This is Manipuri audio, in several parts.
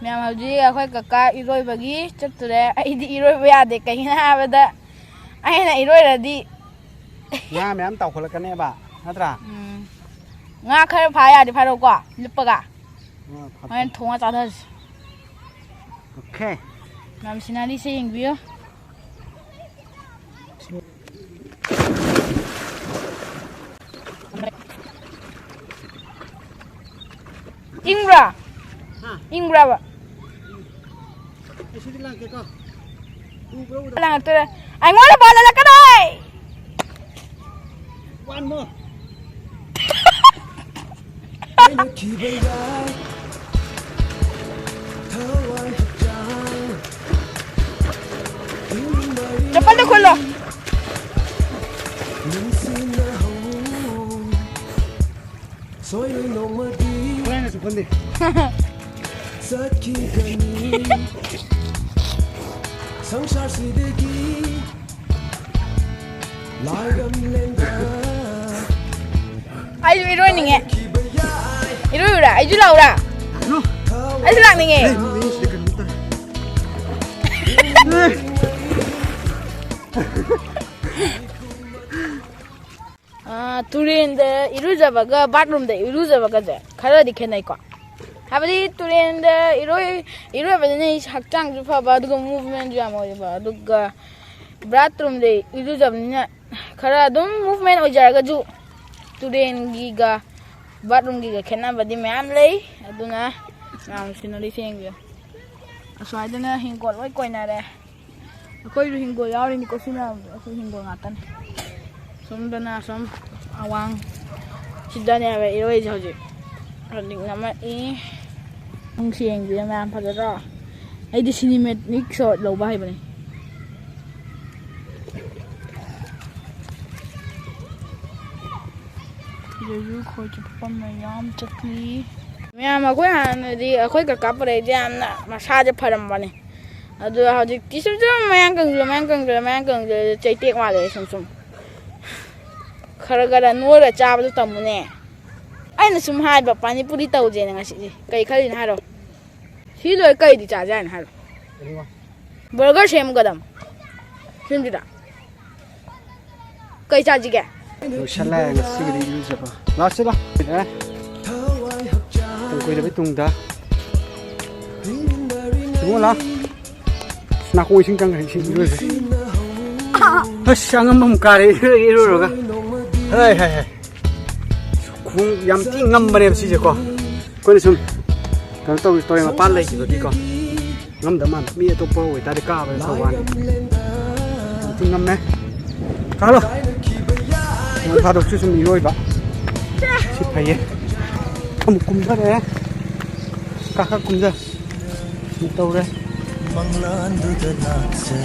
मैम हजी अखोई कक्का इरोइबगी चतुरे आइदी इरोइब यादे कहीं हाबदा आइना इरोइरदी nga मैम तौखलकनेबा नत्रा nga खर फा यादे फारोको लिपगा मैम थोंगा चादस ओके मैम सिनानी से यंगबियो इंग्रा इंग्रा बा इसी दिला के को lang tu ai ngora bola la kadai wan mo cepat dah kholo Buena supone संसार सिद्धि लागम लेंगा ai iroi ninge iroi ura ai ju laura no ai ju lang ninge turin de irujabaga bathroom de irujabaga je khara dikhenai ko habadi turin de iroi badane hakchang ju phaba aduga movement ju amoi ba aduga bathroom de irujabna khara dum movement oi jaraga ju turin gi ga bathroom gi ga khena badi myam lei aduna nam sinali sengyo aswai dana hingol oi koina re akoi ru hingol yauri ni ko sina akoi hingol ngatan som dana som awang sidane ave iroi joji running nama I ang siang dia mam padara ai di cinematic shot lo bai bane yu khoi chu pam na yam chakli मैम अखोई हानदी अखोई कक्का परेदि यामना मसाजे फरमबने अदु हजिक तिसु मयांग कंग चैतेक माले सुम खरा गरा नोरा चाबदु तमुने आइना सुम हाइबा panipuri तौजेना ngasi kai khalin haro si loi kai di cha jan haro burger sem gadam simjida kai cha ji ge shala ngasi gi yu jaba la sila tung koi da tung da tung la na ko sing kang sing yu ha sangam mum kare ru ru ga hai hai hai khung yam ti ngam bane si je ko ni sum kan to story ma pan lai ji ki ko ngam da man mi to po wi ta de ka ba so wan ti ngam ne ka lo ma tha do chu sum yoi ba si phai ye kum kum da de ka kum da ni to re manglan du da na se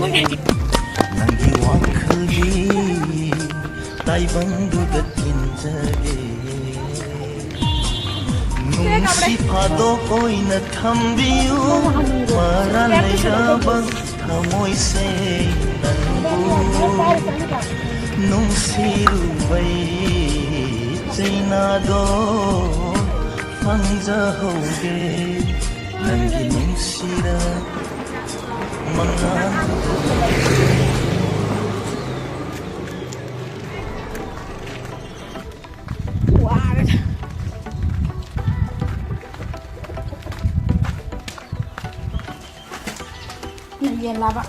nangi wakhli tai bang du da tin jage nungsi phado koi na thambiu mara leya bang thamoi se nanbu nungsi rubai chaina do phangja hoge nangi nungsira manglan yen lava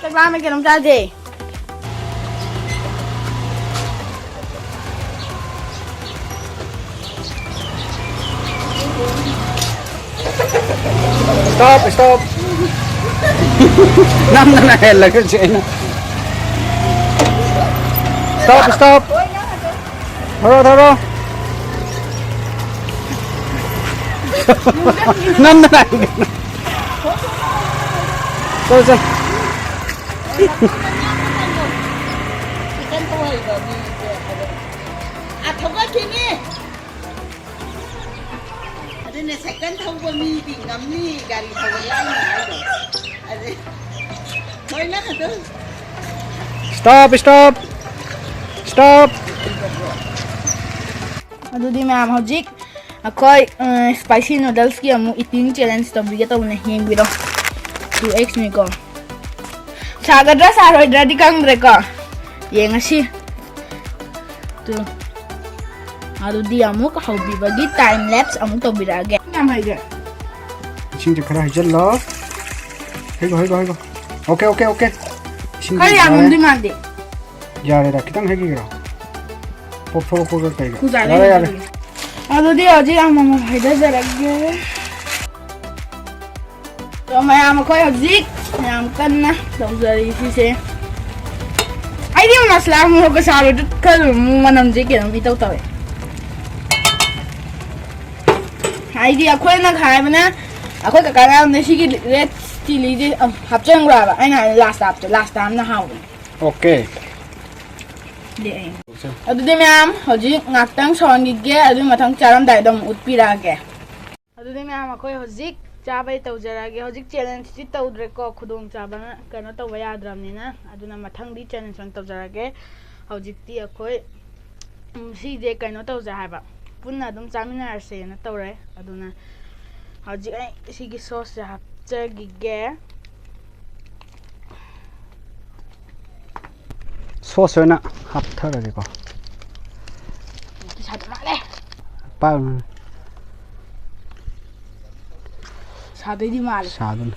chắc ba mấy cái đồng ra gì stop năm này là cái chuyện stop thôi năm này tôi xem thằng cái này đây là second thằng của mi bị ngắm mi gari thằng cái này thôi nó hả stop. ꯑꯗꯨꯗꯤ ꯃꯌꯥꯝ ꯍꯧꯖꯤꯛ ꯑꯩꯈꯣꯏ ꯁ꯭ꯄꯥꯏꯁꯤ ꯅꯨꯗꯜꯁꯀꯤ ꯑꯃꯨꯛ ꯏꯇꯤꯡ ꯆꯦꯂꯦꯟꯖ ꯇꯧꯕꯤꯒꯦ ꯇꯧꯕꯅꯦ ꯌꯦꯡꯕꯤꯔꯣ 2x ꯅꯤꯀꯣ ꯁꯥꯒꯗ꯭ꯔꯥ ꯁꯥꯔꯣꯏꯗ꯭ꯔꯗꯤ ꯈꯪꯗ꯭ꯔꯦꯀꯣ ꯌꯦꯡꯉꯁꯤ ꯑꯗꯨꯗꯤ ꯑꯃꯨꯛ ꯍꯧꯕꯤꯕꯒꯤ ꯇꯥꯏꯝ ꯂꯦꯞꯁ ꯑꯃꯨꯛ ꯇꯧꯕꯤꯔꯛꯑꯒꯦ ꯌꯥꯝ ꯍꯩꯒꯦ 이신지 그래 해줄러. 해고. 오케이. 이신지 ꯈꯔ ꯌꯥꯝ ꯉꯝꯗꯣꯏ ꯃꯥꯟꯗꯦ 야래다 기당 해기라. 뽀뽀뽀뽀 이거. 야래. ꯑꯗꯨꯗꯤ ꯍꯧꯖꯤꯛ ꯑꯃꯃꯝ ꯍꯩꯊꯖꯔꯒꯦ ꯃꯌꯥꯝ ꯑꯩꯈꯣꯏ ꯍꯧꯖꯤꯛ ꯌꯥꯝ ꯀꯟꯅ ꯇꯧꯖꯔꯤ ꯁꯤꯁꯦ ꯑꯩꯗꯤ ꯃꯁꯂꯥ ꯃꯣꯔꯣꯛꯀ ꯁꯥꯕꯗꯨ ꯈꯔ ꯃꯅꯝꯁꯦ ꯀꯩꯅꯣꯝ ꯏꯇꯧ ꯇꯧꯋꯦ ꯍꯥꯏꯗꯤ ꯑꯩꯈꯣꯏꯅ ꯈꯥꯏꯕꯅ ꯑꯩꯈꯣꯏ ꯀꯀꯥꯅ ꯁꯤꯒꯤ ꯔꯦꯗ ꯆꯤꯂꯤꯁꯦ ꯍꯥꯞꯆꯟꯈ꯭ꯔꯕ ꯑꯩꯅ ꯂꯥꯁꯇ ꯍꯥꯞꯆꯦ ꯂꯥꯁꯇ ꯍꯥꯞꯅ ꯍꯥꯎꯕꯅꯦ 오케이. ꯑꯗꯨꯗꯤ ꯃꯌꯥꯝ ꯍꯧꯖꯤꯛ ꯉꯥꯛꯇꯪ ꯁꯧꯍꯟꯈꯤꯒꯦ ꯑꯗꯨꯒꯤ ꯃꯊꯪ ꯆꯥꯔꯝꯗꯥꯏꯗ ꯑꯃꯨꯛ ꯎꯠꯄꯤꯔꯛꯑꯒꯦ ꯑꯗꯨꯗꯤ ꯃꯌꯥꯝ ꯑꯩꯈꯣꯏ ꯍꯧꯖꯤꯛ ꯆꯥꯕꯩ ꯇꯧꯖꯔꯛꯑꯒꯦ ꯍꯧꯖꯤꯛ ꯆꯦꯂꯦꯟꯖꯇꯤ ꯇꯧꯗ꯭ꯔꯦꯀꯣ ꯈꯨꯗꯣꯡꯆꯥꯕꯅ ꯀꯩꯅꯣ ꯇꯧꯕ ꯌꯥꯗ꯭ꯔꯕꯅꯤ나 ꯑꯗꯨꯅ ꯃꯊꯪꯗꯤ ꯆꯦꯂꯦꯟꯖ ꯑꯣꯏꯅ ꯇꯧꯖꯔꯛꯑꯒꯦ ꯍꯧꯖꯤꯛꯇꯤ ꯑꯩꯈꯣꯏ ꯁꯤꯁꯦ ꯀꯩꯅꯣ ꯇꯧꯖꯦ ꯍꯥꯏꯕ ꯄꯨꯟꯅ ꯑꯗꯨꯝ ꯆꯥꯃꯤꯟꯅꯔꯁꯦꯅ ꯇꯧꯔꯦ ꯑꯗꯨꯅ ꯍꯧꯖꯤꯛ ꯑꯩ ꯁꯤꯒꯤ ꯁꯣꯁꯁꯦ ꯍꯥꯞꯆꯈꯤꯒꯦ 소스 하나 합쳐가지고. 사도 말해. 빵. 사도이디 말해. 사돈.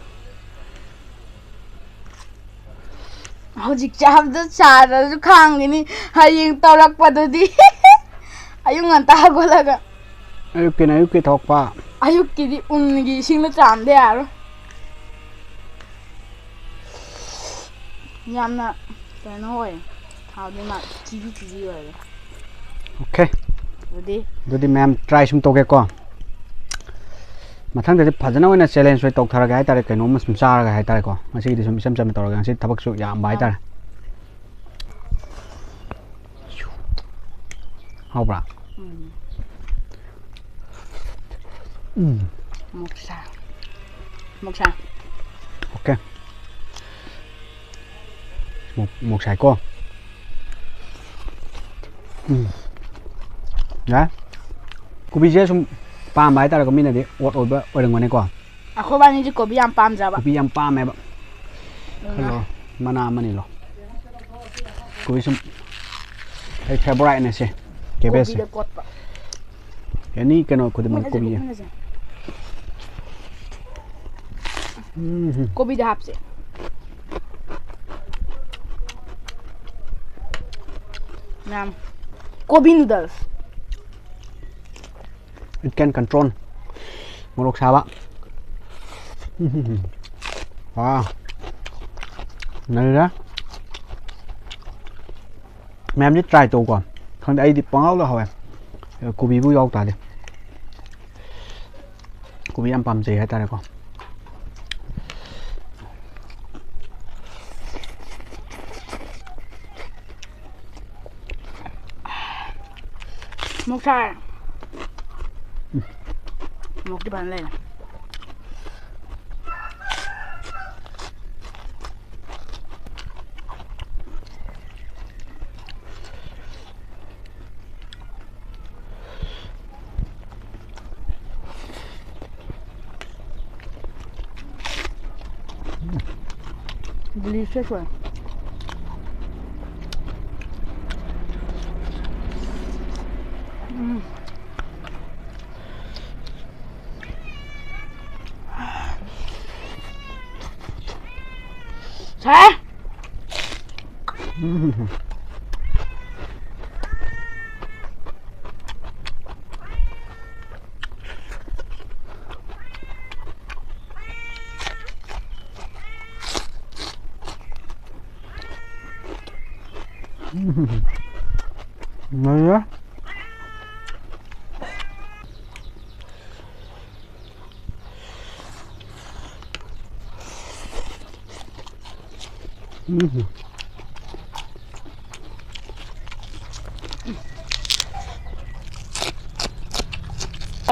ꯍꯧꯖꯤꯛ ꯆꯥꯕꯗ ꯆꯥꯔꯁꯨ ꯈꯥꯡꯒꯅꯤ ꯍꯌꯦꯡ ꯇꯧꯔꯛꯄꯗꯨꯗꯤ ꯑꯌꯨꯛ ꯉꯟꯇꯥ ꯍꯧꯒꯠꯂꯒ ꯑꯌꯨꯛꯀꯤ ꯊꯣꯛꯄ ꯑꯌꯨꯛꯀꯤꯗꯤ ꯎꯟꯒꯤ ꯏꯁꯤꯡꯗ ꯆꯥꯝꯗ ꯌꯥꯔꯣꯏ ꯌꯥꯝꯅ ꯀꯩꯅꯣ ꯑꯣꯏ ꯊꯥꯎꯗꯤ ꯃꯥ ꯆꯤꯖꯤ ꯑꯣꯏꯔꯦ 오케이 ꯑꯗꯨꯗꯤ ꯃꯌꯥꯝ ꯇ꯭ꯔꯥꯏ ꯁꯨꯝ ꯇꯧꯒꯦꯀꯣ ꯃꯊꯪꯗꯗꯤ ꯐꯖꯅ ꯑꯣꯏꯅ ꯆꯦꯂꯦꯟꯖ ꯑꯣꯏꯅ ꯇꯧꯊꯔꯒꯦ ꯍꯥꯏꯇꯥꯔꯦ ꯀꯩꯅꯣꯝꯃ ꯁꯨꯝ ꯆꯥꯔꯒ ꯍꯥꯏꯇꯥꯔꯦꯀꯣ ꯉꯁꯤꯒꯤꯗꯤ ꯁꯨꯝ ꯏꯆꯝ ꯆꯝꯅ ꯇꯧꯔꯒ ꯉꯁꯤ ꯊꯕꯛꯁꯨ ꯌꯥꯝꯕ ꯍꯥꯏꯇꯥꯔꯦ ꯍꯥꯎꯕ꯭ꯔꯥ ꯃꯣꯛꯁꯥ 오케이 ꯃꯣꯛꯁꯥꯏꯀꯣ ꯌꯥꯏ ꯀꯣꯕꯤꯁꯦ ꯁꯨꯝ ꯄꯥꯝꯕ ꯍꯥꯏꯇꯥꯔꯦꯀꯣ ꯃꯤꯅꯗꯤ ꯑꯣꯠ ꯑꯣꯏꯕ ꯑꯣꯏꯔꯝꯒꯅꯤꯀꯣ ꯑꯩꯈꯣꯏꯕꯥꯅꯤꯁꯦ ꯀꯣꯕꯤ ꯌꯥꯝ ꯄꯥꯝꯖꯕ ꯀꯣꯕꯤ ꯌꯥꯝ ꯄꯥꯝꯃꯦꯕ ꯍꯜꯂꯣ ꯃꯅꯥ ꯑꯃꯅꯤ ꯂꯣ ꯀꯣꯕꯤ ꯁꯨꯝ ꯑꯩ ꯐꯦꯚꯣꯔꯥꯏꯠꯅꯦ ꯁꯤ ꯀꯦꯕꯦꯖꯁꯦ ꯑꯦꯅꯤ ꯀꯩꯅꯣ ꯈꯨꯗꯤꯡꯃꯛ ꯀꯣꯕꯤ ꯀꯣꯕꯤꯗ ꯍꯥꯞꯁꯦ ꯃꯌꯥꯝ ꯀꯣꯕꯤ noodles it can control 모록 사바 와 này mềm nhất try tụ còn không đây thì bóng áo là hỏi cô bí vui đâu tại đi cô bí ăn băm gì hay ta đây con một xài một cái bàn lên này delicious one. 자. 뭐야?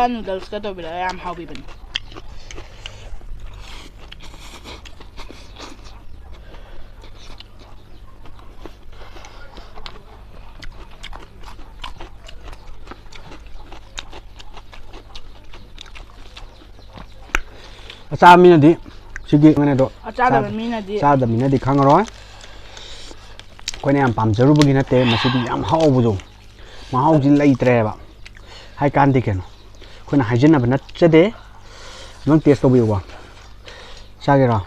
Noodles ka to bila am how bibin. ꯆꯥ ꯃꯤꯅꯗꯤ ꯁꯤꯒꯤ ꯉꯅꯦꯗꯣ ꯆꯥꯗꯕ ꯃꯤꯅꯗꯤ ꯈꯪꯉꯔꯣꯏ ꯑꯩꯈꯣꯏꯅ ꯌꯥꯝ ꯄꯥꯝꯖꯔꯨꯕꯒꯤ ꯅꯠꯇꯦ ꯃꯁꯤꯗꯤ ꯌꯥꯝ ꯍꯥꯎꯕꯗꯣ ꯃꯍꯥꯎꯁꯤ ꯂꯩꯇ꯭ꯔꯦꯕ ꯍꯥꯏ ꯀꯥꯟꯗꯤ ꯀꯩꯅꯣ ꯑꯩꯈꯣꯏꯅ ꯍꯥꯏꯖꯟꯅꯕ ꯅꯠꯆꯗꯦ ꯅꯪ test ꯇꯧꯕꯤꯌꯨꯀꯣ ꯆꯥꯒꯦꯔꯣ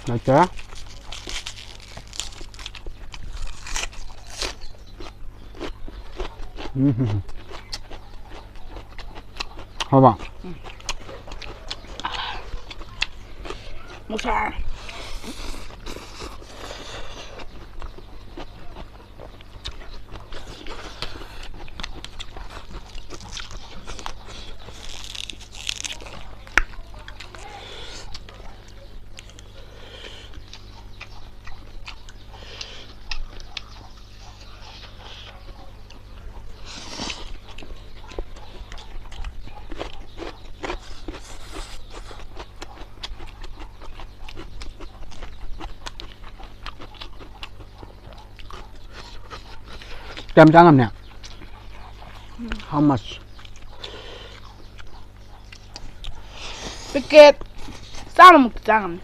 맛있어요? 봐봐. 무살. 짬장함네. How much? Piket. Sana mo kitang.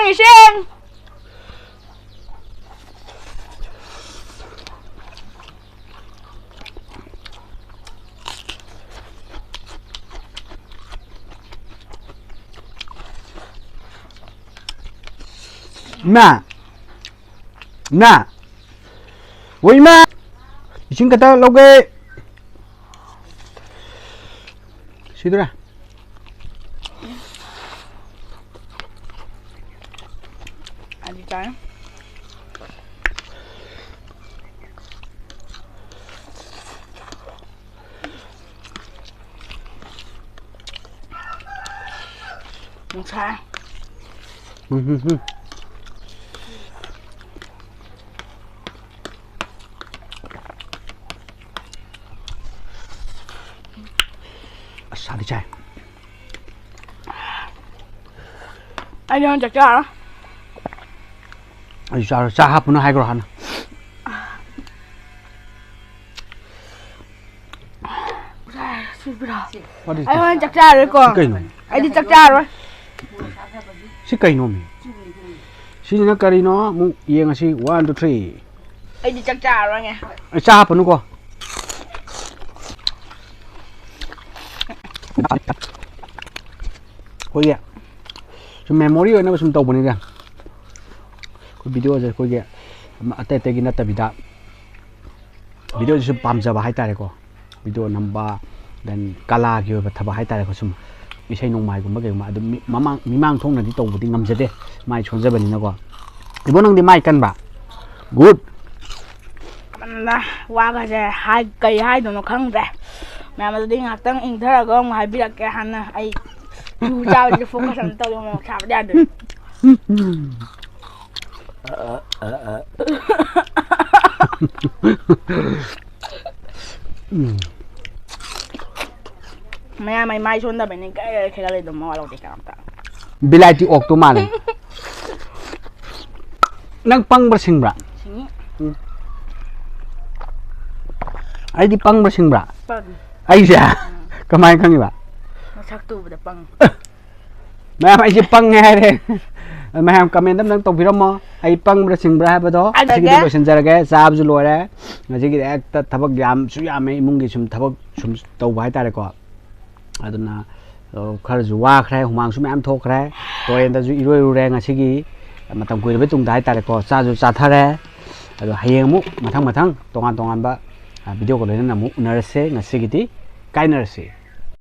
Ising! Na! Uy ma! Ising kata loge! Sidra. Adi tayo. Musa. Asali chay. Ayun, Jack. Ay sa hapon na hay ko hana. What is this? Ayun, Jack ko. Ay di Jack. Si kaino mi. Si na karino mu iya nga si 1 2 3. Ay di Jack nga. Ay sa hapon ko. Koy ya. Sa memory na sum taw bani da. Ko video ja ko ge ate te gi na ta bida. Video ji pam ja ba hai tare ko. Video namba dan kala gi ba thaba hai tare ko sum isai nong mai gumba ge ma adu mimang thong na di taw budi ngam jade mai chon ja bani na ko. Ibo nang di mai kan ba. Good. Manla wa ga je hai kai hai do no khang de. Mẹ mà đi ngạc tăng in thế là có hai biết cái hắn à ai chú cháu đi phố cái sân tàu mà chạm ra được mẹ mày mai xuống ta bên này cái lên đồ mò đâu thì cảm ta Bilai ti ok to male. Nang pang ba sing bra? Ai di pang ba sing bra? Ai ja. Kamay kang iba. Masakto ba pang. Ma'am ai si pang nghe đây. Ma'am comment dam nang tong phiram mo. Ai pang bra sing bra ba do. Sige do sin jarage sab ju lore. Sige ek tabak yam su yam imung gi sum tabak sum tau bai tare ko. Aduna ꯈꯔꯁꯨ ꯋꯥꯈ꯭ꯔꯦ ꯍꯨꯃꯥꯡꯁꯨ ꯃꯌꯥꯝ ꯊꯣꯛꯈ꯭ꯔꯦ ꯇꯨꯔꯦꯟꯗꯁꯨ ꯏꯔꯣꯏꯔꯨꯔꯦ ꯉꯁꯤꯒꯤ ꯃꯇꯝ ꯀꯨꯏꯔꯕ ꯇꯨꯡꯗ ꯍꯥꯏꯇꯥꯔꯦꯀꯣ ꯆꯥꯁꯨ ꯆꯥꯊꯔꯦ ꯑꯗꯣ ꯍꯌꯦꯡ ꯑꯃꯨꯛ ꯃꯊꯪ ꯇꯣꯉꯥꯟ ꯇꯣꯉꯥꯟꯕ ꯚꯤꯗꯤꯑꯣꯒ ꯂꯣꯏꯅꯅ ꯑꯃꯨꯛ ꯎꯅꯔꯁꯦ ꯉꯁꯤꯒꯤꯗꯤ ꯀꯥꯏꯅꯔꯁꯤ